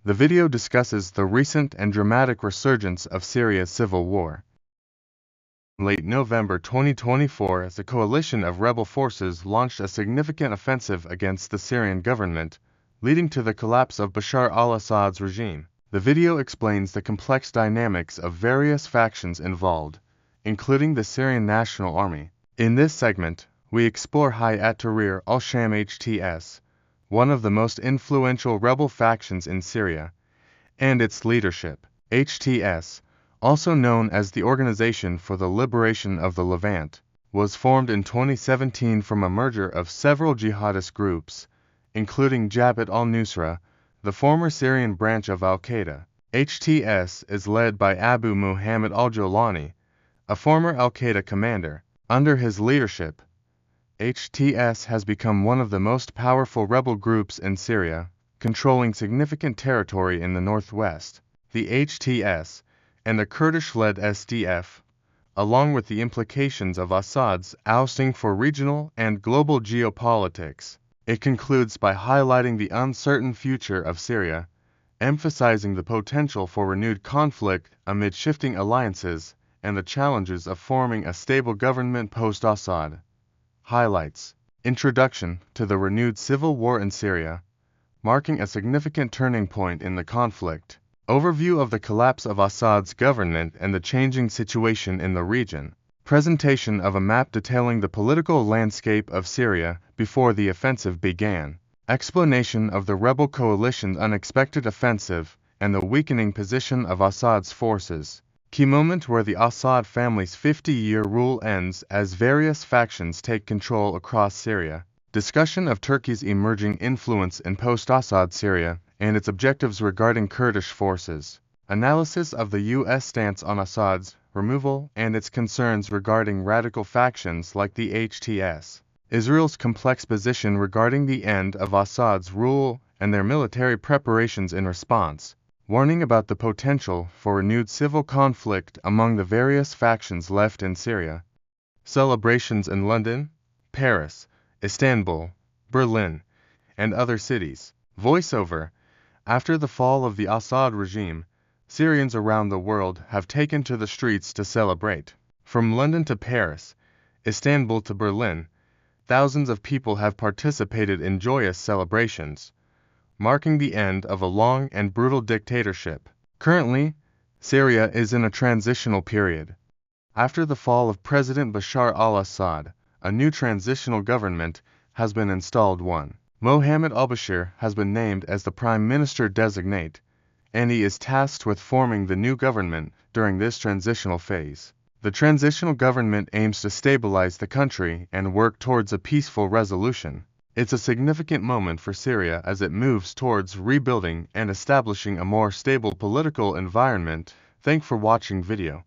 The video discusses the recent and dramatic resurgence of Syria's civil war. In late November 2024, the coalition of rebel forces launched a significant offensive against the Syrian government, leading to the collapse of Bashar al-Assad's regime. The video explains the complex dynamics of various factions involved, including the Syrian National Army. In this segment, we explore Hayat Tahrir al-Sham HTS, one of the most influential rebel factions in Syria, and its leadership. HTS, also known as the Organization for the Liberation of the Levant, was formed in 2017 from a merger of several jihadist groups, including Jabhat al-Nusra, the former Syrian branch of al-Qaeda. HTS is led by Abu Mohammed al-Jolani, a former al-Qaeda commander. Under his leadership, HTS has become one of the most powerful rebel groups in Syria, controlling significant territory in the northwest. The HTS and the Kurdish-led SDF, along with the implications of Assad's ousting for regional and global geopolitics. It concludes by highlighting the uncertain future of Syria, emphasizing the potential for renewed conflict amid shifting alliances and the challenges of forming a stable government post-Assad. Highlights: Introduction to the renewed civil war in Syria, marking a significant turning point in the conflict. Overview of the collapse of Assad's government and the changing situation in the region. Presentation of a map detailing the political landscape of Syria before the offensive began. Explanation of the rebel coalition's unexpected offensive and the weakening position of Assad's forces. Key moment where the Assad family's 50-year rule ends as various factions take control across Syria. Discussion of Turkey's emerging influence in post-Assad Syria and its objectives regarding Kurdish forces. Analysis of the U.S. stance on Assad's removal and its concerns regarding radical factions like the HTS. Israel's complex position regarding the end of Assad's rule and their military preparations in response. Warning about the potential for renewed civil conflict among the various factions left in Syria. Celebrations in London, Paris, Istanbul, Berlin, and other cities. Voiceover: After the fall of the Assad regime, Syrians around the world have taken to the streets to celebrate. From London to Paris, Istanbul to Berlin, thousands of people have participated in joyous celebrations, marking the end of a long and brutal dictatorship. Currently, Syria is in a transitional period. After the fall of President Bashar al-Assad, a new transitional government has been installed. Mohammed al-Bashir has been named as the Prime Minister-designate, and he is tasked with forming the new government during this transitional phase. The transitional government aims to stabilize the country and work towards a peaceful resolution. It's a significant moment for Syria as it moves towards rebuilding and establishing a more stable political environment. Thanks for watching video.